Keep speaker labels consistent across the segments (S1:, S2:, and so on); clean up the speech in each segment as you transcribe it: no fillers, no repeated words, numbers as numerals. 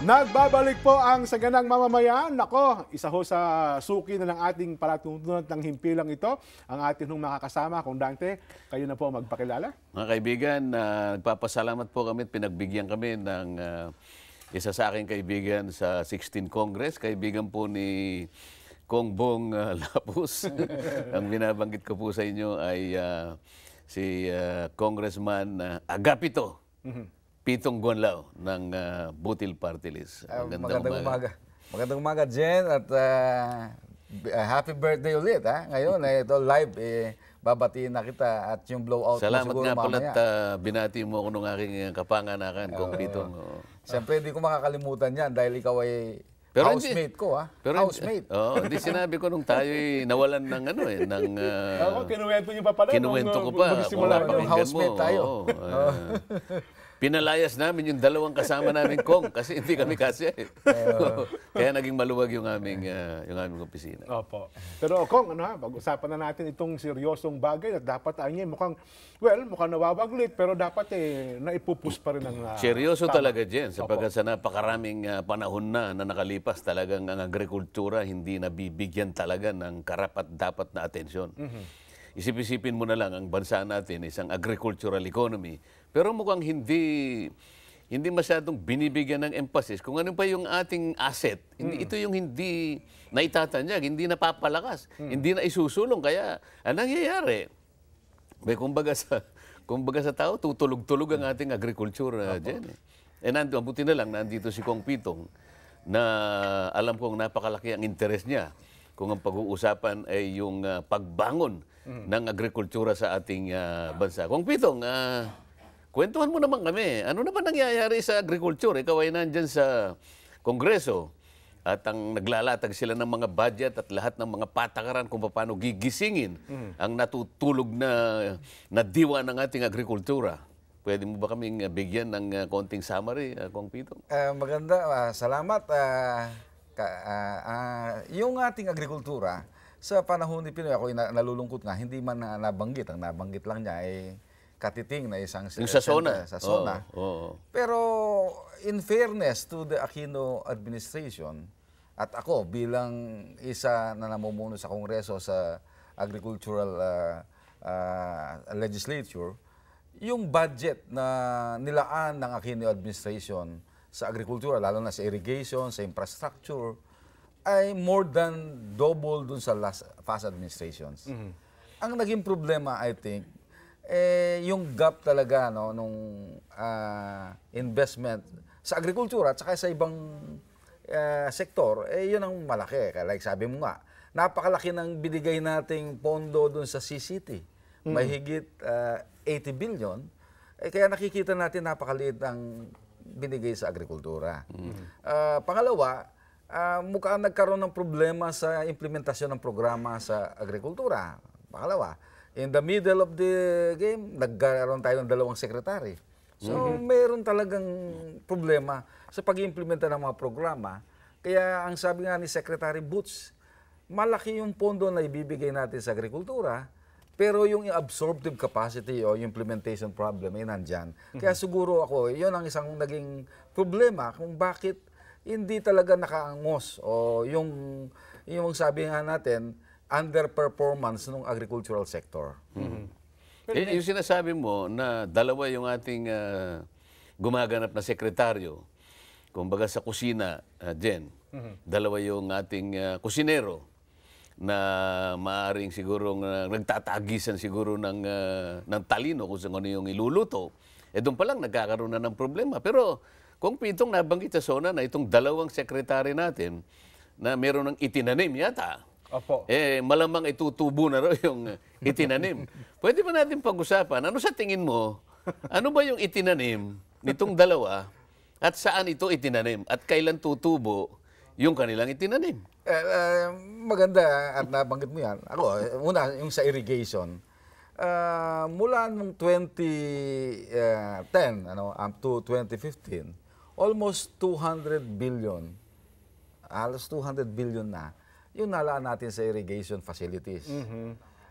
S1: Nagbabalik po ang saganang mamamayan. Nako, isa ho sa suki na ng ating palatuntunan ng himpilang ito. Ang ating hong makakasama, Kong Dante, kayo na po magpakilala.
S2: Mga kaibigan, nagpapasalamat po kami at pinagbigyan kami ng isa sa aking kaibigan sa 16th Congress. Kaibigan po ni Kong Bong Lapus. Ang binabanggit ko po sa inyo ay si Congressman Agapito. Pitong Gonlao ng Butil Party List.
S3: Magandang umaga. Magandang umaga, Jen, at happy birthday ulit. Ngayon, ito live, babatiin na kita at yung blowout
S2: salamat
S3: mo siguro
S2: nga pala
S3: mamaya.
S2: at binati mo ako nung aking kapanganakan, Kong Pitong.
S3: Siyempre, hindi ko makakalimutan yan dahil ikaw ay
S2: Pero
S3: housemate ko,
S2: Pero
S3: housemate.
S2: hindi sinabi ko nung tayo'y nawalan ng
S1: Ako, kinuwento niyo pa pala.
S2: kinuwento ko pa.
S1: Magsimula
S2: Kung
S1: yun.
S3: housemate tayo.
S2: Pinalayas namin yung dalawang kasama namin, Kong, kasi hindi kami kasi. Kaya naging maluwag yung aming opisina.
S1: Opo. Pero Kong, pag-usapan na natin itong seryosong bagay at dapat ay mukhang nawawaglit pero dapat naipupus pa rin ang
S2: Seryoso talaga, Jen, sapagkat sa napakaraming panahon na nakalipas talagang ang agrikultura hindi nabibigyan talaga ng karapat-dapat na atensyon. Isip-isipin mo na lang ang bansa natin, isang agricultural economy, pero mukhang hindi masyadong binibigyan ng emphasis kung ano pa yung ating asset. Ito yung hindi naitatanyag, hindi napapalakas, hindi na isusulong. Kaya ang nangyayari, kumbaga sa tao, tutulog-tulog ang ating agriculture, Jen. Buti na lang, nandito si Kong Pitong na alam kong napakalaki ang interest niya kung ang pag-uusapan ay yung pagbangon ng agrikultura sa ating bansa. Kung Pitong, kwentuhan mo naman kami. Ano naman nangyayari sa agriculture? Ikaw ay nandyan sa Kongreso at ang naglalatag sila ng mga budget at lahat ng mga patakaran kung paano gigisingin ang natutulog na diwa ng ating agrikultura. Pwede mo ba kaming bigyan ng konting summary, Kong Pitong?
S3: Maganda. Salamat. Yung ating agrikultura, sa panahon ni Pinoy, ako nalulungkot nga, hindi man nabanggit. Ang nabanggit lang niya ay katiting na isang
S2: yung sa SONA.
S3: Sa SONA. Pero in fairness to the Aquino administration, at ako bilang isa na namumuno sa Kongreso sa agricultural legislature, yung budget na nilaan ng Aquino administration sa agrikultura, lalo na sa irrigation, sa infrastructure, ay more than double dun sa past administrations. Ang naging problema, I think, yung gap talaga nung investment sa agrikultura at saka sa ibang sektor, yun ang malaki. Like sabi mo nga, napakalaki ng binigay nating pondo dun sa CCT. May higit 80 billion. Kaya nakikita natin napakaliit ang binigay sa agrikultura. Pangalawa, mukhang nagkaroon ng problema sa implementasyon ng programa sa agrikultura. Pangalawa, in the middle of the game, nagkaroon tayo ng dalawang sekretary. So, mayroon talagang problema sa pag-implementa ng mga programa. Kaya ang sabi nga ni Secretary Boots, malaki yung pondo na ibibigay natin sa agrikultura, pero yung absorptive capacity o implementation problem ay nandyan. Kaya siguro ako, yun ang isang naging problema kung bakit hindi talaga nakaangos o yung sabi nga natin, underperformance ng agricultural sector.
S2: Yung sinasabi mo na dalawa yung ating gumaganap na sekretaryo, kumbaga sa kusina, Jen, dalawa yung ating kusinero na maaaring siguro nagtatagisan siguro ng talino kung saan ano yung iluluto, doon pa lang nagkakaroon na ng problema. Pero kung Pitong nabanggit sa SONA na itong dalawang sekretary natin na meron ng itinanim yata,
S1: Opo.
S2: malamang itutubo na raw yung itinanim. Pwede ba natin pag-usapan? Ano sa tingin mo? Ano ba yung itinanim nitong dalawa at saan ito itinanim? At kailan tutubo yung kanilang itinanim?
S3: Maganda at nabanggit mo yan. Ako, una, yung sa irrigation. Mula nung 2010 up to 2015, almost 200 billion, halos 200 billion na, yung nalaan natin sa irrigation facilities.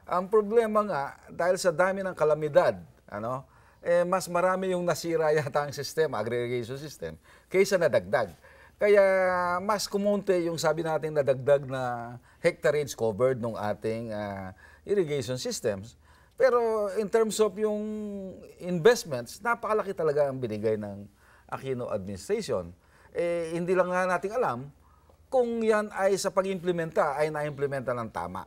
S3: Ang problema nga, dahil sa dami ng kalamidad, mas marami yung nasira yata ang sistema, agri-irrigation system, kaysa nadagdag. Kaya mas kumonte yung sabi natin nadagdag na hectareage covered ng ating irrigation systems. Pero in terms of yung investments, napakalaki talaga ang binigay ng Aquino administration. Hindi lang nga natin alam kung yan ay sa pag-implementa ay na-implementa ng tama.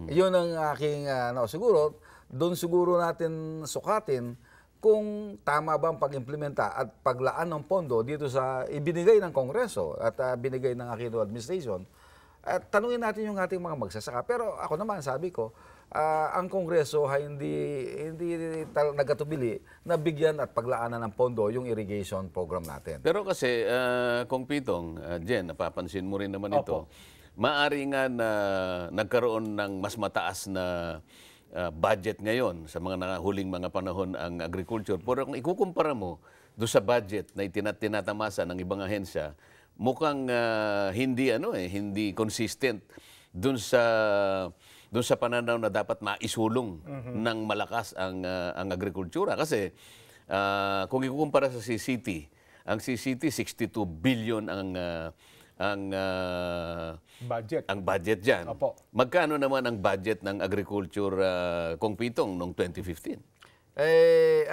S3: Yun ang aking siguro, doon siguro natin sukatin kung tama ba ang pag-implementa at paglaan ng pondo dito sa ibinigay ng Kongreso at binigay ng Aquino administration. At tanungin natin yung ating mga magsasaka. Pero ako naman, sabi ko, ang Kongreso ay hindi nagatubili na bigyan at paglaanan ng pondo yung irrigation program natin.
S2: Pero kasi, Kong Pitong, Jen, napapansin mo rin naman ito, maari nga na nagkaroon ng mas mataas na budget ngayon sa mga huling mga panahon ang agriculture. Pero kung ikukumpara mo doon sa budget na tinatamasa ng ibang ahensya, mukhang hindi consistent doon sa pananaw na dapat maisulong ng malakas ang agrikultura. Kasi kung ikukumpara sa CCT, ang CCT 62 billion ang budget diyan. Magkano naman ang budget ng agriculture, Kong Pitong, noong 2015?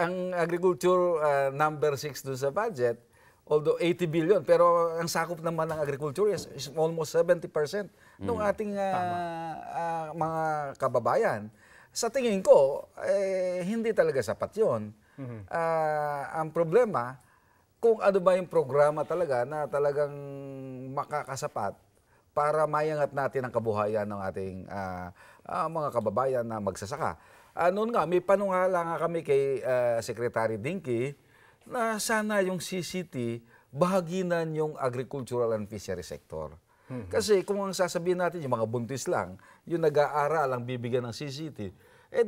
S3: Ang agriculture number 6 doon sa budget, although 80 billion, pero ang sakop naman ng agriculture is almost 70% ng ating mga kababayan. Sa tingin ko, hindi talaga sapat yun. Ang problema, kung ano ba yung programa talaga na talagang makakasapat para mayangat natin ang kabuhayan ng ating mga kababayan na magsasaka. Noon nga, may panungala nga kami kay Secretary Dinky na sana yung CCT bahaginan yung agricultural and fishery sector. Kasi kung ang sasabihin natin yung mga buntis lang, yung nag-aaral ang bibigyan ng CCT,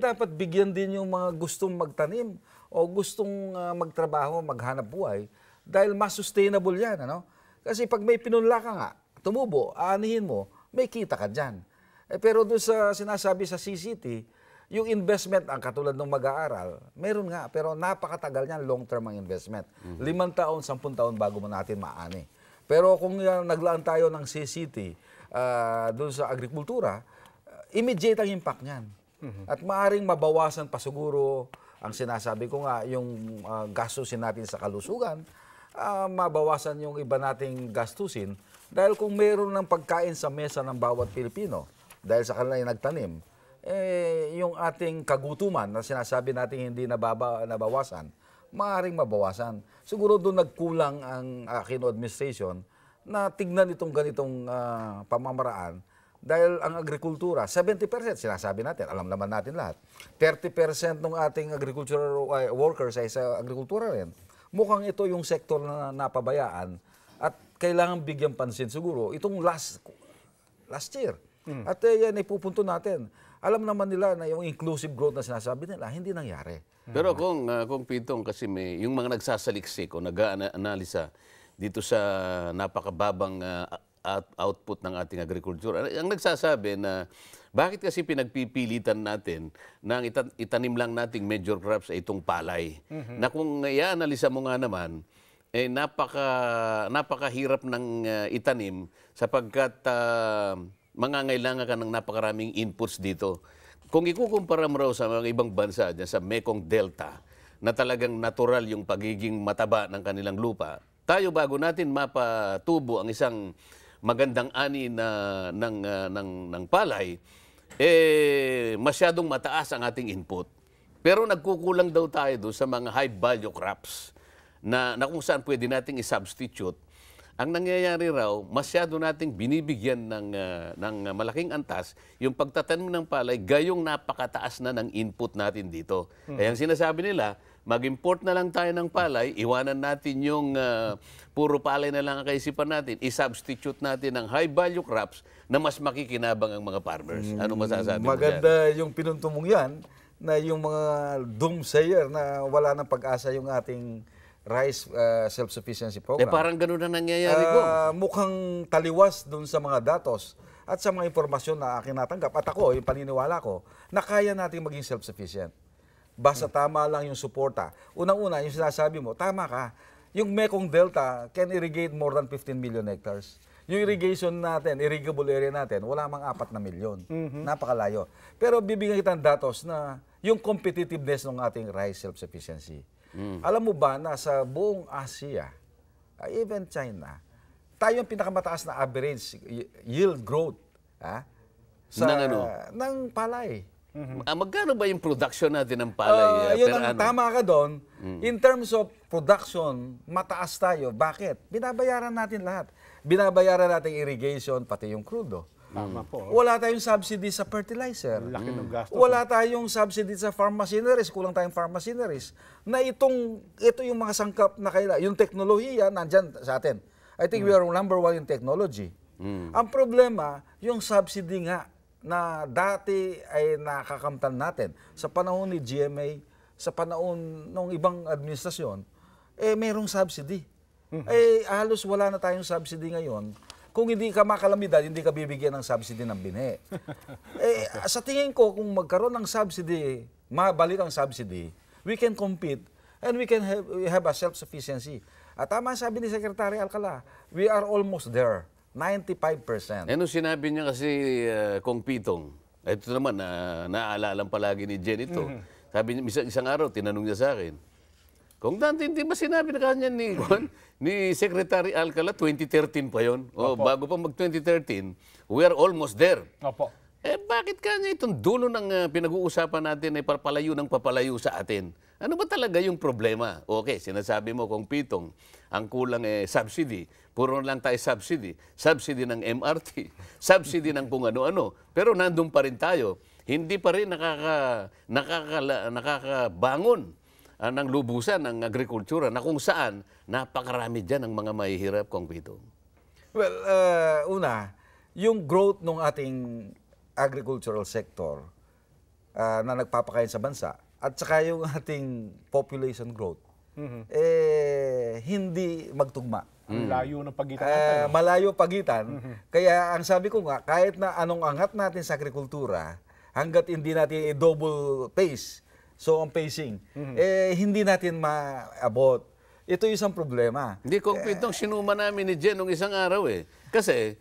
S3: dapat bigyan din yung mga gustong magtanim o gustong magtrabaho, maghanap buhay. Dahil mas sustainable yan, ano? Kasi pag may pinunla ka nga, tumubo, aanihin mo, may kita ka dyan. Pero doon sa sinasabi sa CCT, yung investment, ang katulad ng mag-aaral, meron nga, pero napakatagal niyan, long-term ang investment. 5 taon, 10 taon bago mo natin maani. Pero kung naglaan tayo ng CCT doon sa agrikultura, immediate ang impact niyan. At maaaring mabawasan pa siguro, ang sinasabi ko nga, yung gastusin natin sa kalusugan, mabawasan yung iba nating gastusin dahil kung meron ng pagkain sa mesa ng bawat Pilipino dahil sa kanila yung nagtanim, yung ating kagutuman na sinasabi natin hindi nabawasan, maaaring mabawasan. Siguro doon nagkulang ang Aquino administration na tignan itong ganitong pamamaraan dahil ang agrikultura, 70% sinasabi natin, alam naman natin lahat. 30% ng ating agricultural workers ay sa agrikultura rin. Mukhang ito yung sektor na napabayaan at kailangan bigyan pansin siguro itong last year. At yan ipupunto natin. Alam naman nila na yung inclusive growth na sinasabi nila, hindi nangyari.
S2: Pero kung Pitong, kasi yung mga nagsasaliksik o nag-aanalisa dito sa napakababang output ng ating agriculture, ang nagsasabi na bakit kasi pinagpipilitan natin na itanim lang nating major crops ay itong palay. Na kung i-analisa mo nga naman, napakahirap ng itanim sapagkat mangangailangan ka ng napakaraming inputs dito. Kung ikukumpara mo raw sa mga ibang bansa dyan, sa Mekong Delta, na talagang natural yung pagiging mataba ng kanilang lupa, tayo bago natin mapatubo ang isang magandang ani ng palay, masyadong mataas ang ating input. Pero nagkukulang daw tayo doon sa mga high value crops na kung saan pwede nating i-substitute. Ang nangyayari raw, masyado nating binibigyan ng malaking antas yung pagtatanim ng palay gayong napakataas na ng input natin dito. Kaya ang sinasabi nila, mag-import na lang tayo ng palay, iwanan natin yung puro palay na lang ang kaisipan natin, i-substitute natin ng high-value crops na mas makikinabang ang mga farmers. Ano masasabi mo dyan?
S3: Maganda yung pinuntumong yan, na yung mga doomsayer na wala ng pag-asa yung ating rice self-sufficiency program.
S2: Parang ganun na nangyayari ko.
S3: Mukhang taliwas dun sa mga datos at sa mga impormasyon na aking natanggap. At ako, yung paniniwala ko, na kaya natin maging self-sufficient. Basta tama lang yung suporta. Unang-una, yung sinasabi mo, tama ka. yung Mekong Delta can irrigate more than 15 million hectares. Yung irrigation natin, irrigable area natin, wala mang 4 na milyon. Napakalayo. Pero bibigyan kita ng datos na yung competitiveness ng ating rice self-sufficiency. Alam mo ba na sa buong Asia, even China, tayo yung pinakamataas na average yield growth ng palay.
S2: Magkano ba yung production natin ng palay
S3: yun
S2: per
S3: ang
S2: annum?
S3: tama ka doon. In terms of production, mataas tayo. Bakit? Binabayaran natin lahat. Binabayaran natin irrigation, pati yung crudo.
S1: Tama po.
S3: Wala tayong subsidy sa fertilizer.
S1: Laki ng gastos.
S3: Wala tayong subsidy sa farm machineries. Kulang tayong farm machineries. Na ito yung mga sangkap na kailangan. Yung teknolohiya, nandyan sa atin. I think we are number 1 in technology. Ang problema, yung subsidy nga, na dati ay nakakamtan natin sa panahon ni GMA, sa panahon ng ibang administrasyon, mayroong subsidy. Halos wala na tayong subsidy ngayon. Kung hindi ka makalamidad, hindi ka bibigyan ng subsidy ng binhi. Sa tingin ko, kung magkaroon ng subsidy, mabalik ang subsidy, we can compete and we can have a self-sufficiency. At tama sabi ni Secretary Alcala, we are almost there. 95%.
S2: Ano sinabi niya kasi Kong Pitong, ito naman, naaalala palagi ni Jen ito. Sabi niya, isang araw, tinanong niya sa akin, Kung dati hindi ba sinabi na kanya ni Secretary Alcala, 2013 pa yon. O, bago pa mag-2013, we are almost there.
S1: Opo.
S2: Bakit kanya itong dulo ng pinag-uusapan natin ay papalayo ng papalayo sa atin? Ano ba talaga yung problema? Okay, sinasabi mo kung Pitong, ang kulang subsidy. Puro lang tayo subsidy. Subsidy ng MRT. Subsidy ng kung ano-ano. Pero nandun pa rin tayo. Hindi pa rin nakakabangon ng lubusan ng agrikultura na kung saan napakarami dyan ng mga mahihirap, Kong Pitong.
S3: Well, una, yung growth ng ating agricultural sector na nagpapakain sa bansa at saka yung ating population growth, hindi magtugma.
S1: Ang layo ng pagitan natin.
S3: Malayo pagitan. Kaya ang sabi ko nga, kahit na anong angat natin sa agrikultura, hanggat hindi natin double pace, so ang pacing, hindi natin maabot. Ito yung isang problema.
S2: Hindi, Kong Pitong, sinuma namin ni Jen nung isang araw Kasi,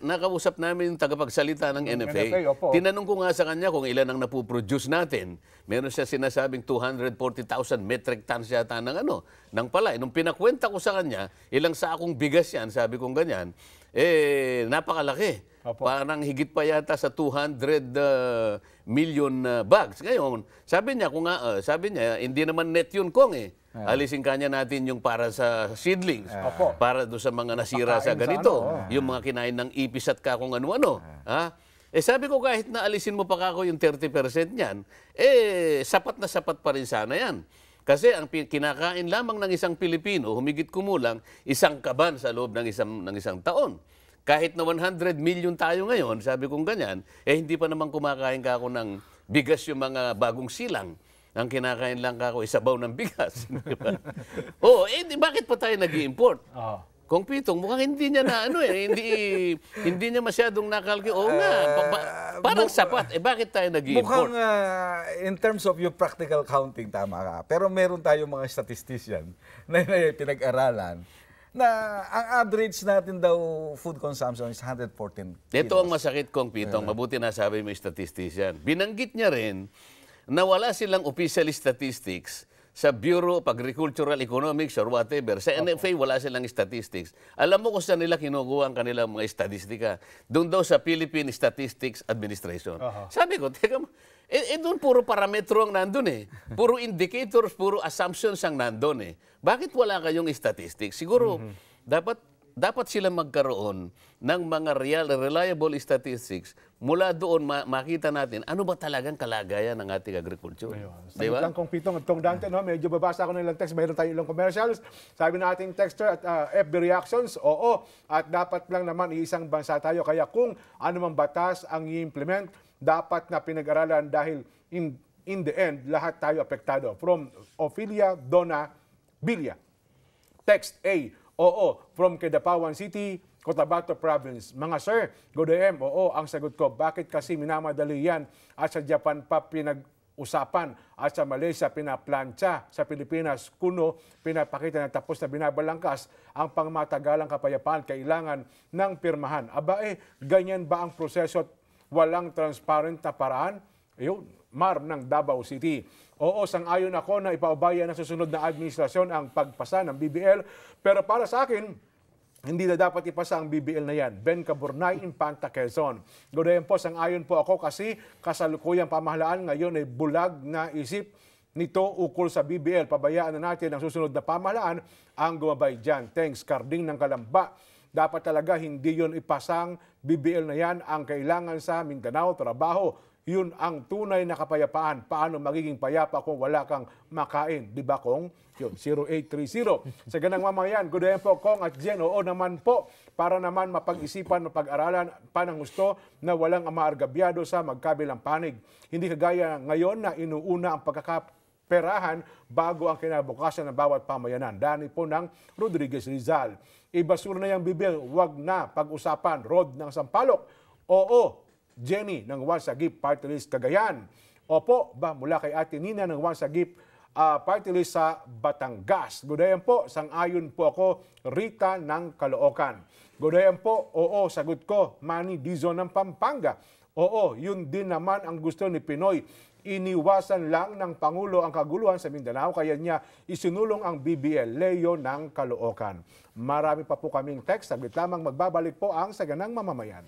S2: nakausap namin yung tagapagsalita ng NFA. Tinanong ko nga sa kanya kung ilan ang napuproduce natin. Meron siya sinasabing 240,000 metric tons yata ng palay. Nung pinakwenta ko sa kanya, ilang sakong bigas yan, sabi kong ganyan, napakalaki.
S1: Opo.
S2: Parang higit pa yata sa 200 million bags. Ngayon, sabi niya, hindi naman net yun, Kong Alisin kanya natin yung para sa seedlings, para doon sa mga nasira sa ganito, yung mga kinain ng ipis at kung ano-ano. Sabi ko kahit na alisin mo pa kako yung 30% niyan, sapat na sapat pa rin sana yan. Kasi ang kinakain lamang ng isang Pilipino, humigit kumulang, isang kaban sa loob ng isang taon. Kahit na 100 million tayo ngayon, sabi kong ganyan, hindi pa naman kumakain kako ng bigas yung mga bagong silang. Ang kinakain lang kako isabaw ng bigas. Bakit pa tayo nag-i-import? Kung Pitong, mukhang hindi niya na hindi niya masyadong nakalki. Parang sapat. Bakit tayo nag-i-import?
S3: Mukhang in terms of your practical counting, tama ka. Pero meron tayong mga statistician na pinag-aralan na ang average natin daw food consumption is 114 kilos.
S2: Ito ang masakit, Kong Pitong. Mabuti na sabi mo yung statistician. Binanggit niya rin na wala silang official statistics sa Bureau of Agricultural Economics or whatever. Sa NFA, wala silang statistics. Alam mo kung saan nila kinukuha ang kanilang mga statistika? Doon daw sa Philippine Statistics Administration. Sabi ko, teka mo, doon puro parametro ang nandun Puro indicators, puro assumptions ang nandun Bakit wala kayong statistics? Siguro, dapat sila magkaroon ng mga reliable statistics mula doon makita natin ano ba talagang kalagayan ng ating agriculture.
S1: Diba? Lang kung Pitong, itong Dante, medyo babasa ko ng ilang text, mayroon tayo ilang commercials. Sabi na ating texter at FB reactions, oo, at dapat lang naman iisang bansa tayo. Kaya kung anumang batas ang i-implement, dapat na pinag-aralan dahil in the end, lahat tayo apektado. From Ophelia Donna Bilia. Text A, oo, from Kidapawan City, Cotabato Province. Mga sir, good AM, oo, ang sagot ko. Bakit kasi minamadali yan at sa Japan pa usapan. At sa Malaysia, pinaplantsa. Sa Pilipinas, kuno, pinapakita na tapos na binabalangkas ang pangmatagalang kapayapaan, kailangan ng pirmahan. Aba ganyan ba ang proseso at walang transparent na paraan? Ayun, Mar ng Davao City. Oo, sang-ayon ako na ipaubaya ng susunod na administrasyon ang pagpasa ng BBL. Pero para sa akin, hindi na dapat ipasa ang BBL na yan. Ben Caburnay, Infanta, Quezon. Ganoon po, sang-ayon po ako kasi kasalukuyang pamahalaan ngayon ay bulag na isip nito ukol sa BBL. Pabayaan na natin ang susunod na pamahalaan ang gumabay dyan. Thanks, Carding ng Kalamba. Dapat talaga hindi yon ipasang BBL na yan ang kailangan sa Mindanao, trabaho. Yun ang tunay na kapayapaan. Paano magiging payapa kung wala kang makain? Di ba, Kong? Yun, 0830. Sa ganang mamayan, good day po, Kong at Jen. Oo naman po, para naman mapag-isipan, mapag-aralan pa ng gusto na walang maargabyado sa magkabilang panig. Hindi kagaya ngayon na inuuna ang pagkakaperahan bago ang kinabukasan ng bawat pamayanan. Dani po ng Rodriguez Rizal. Ibasura na yung BBL, wag na pag-usapan. Rod ng Sampalok. Oo, Jenny ng Wansagip Party List Cagayan. Opo, mula kay Ate Nina ng Wansagip Party List sa Batangas. Gudayan po, sang-ayon po ako, Rita ng Caloocan. Gudayan po, oo, sagot ko, Manny Dizon ng Pampanga. Oo, yun din naman ang gusto ni Pinoy. Iniwasan lang ng Pangulo ang kaguluhan sa Mindanao, kaya niya isinulong ang BBL. Leo ng Caloocan. Marami pa po kaming text. Saglit lamang magbabalik po ang Saganang Mamamayan.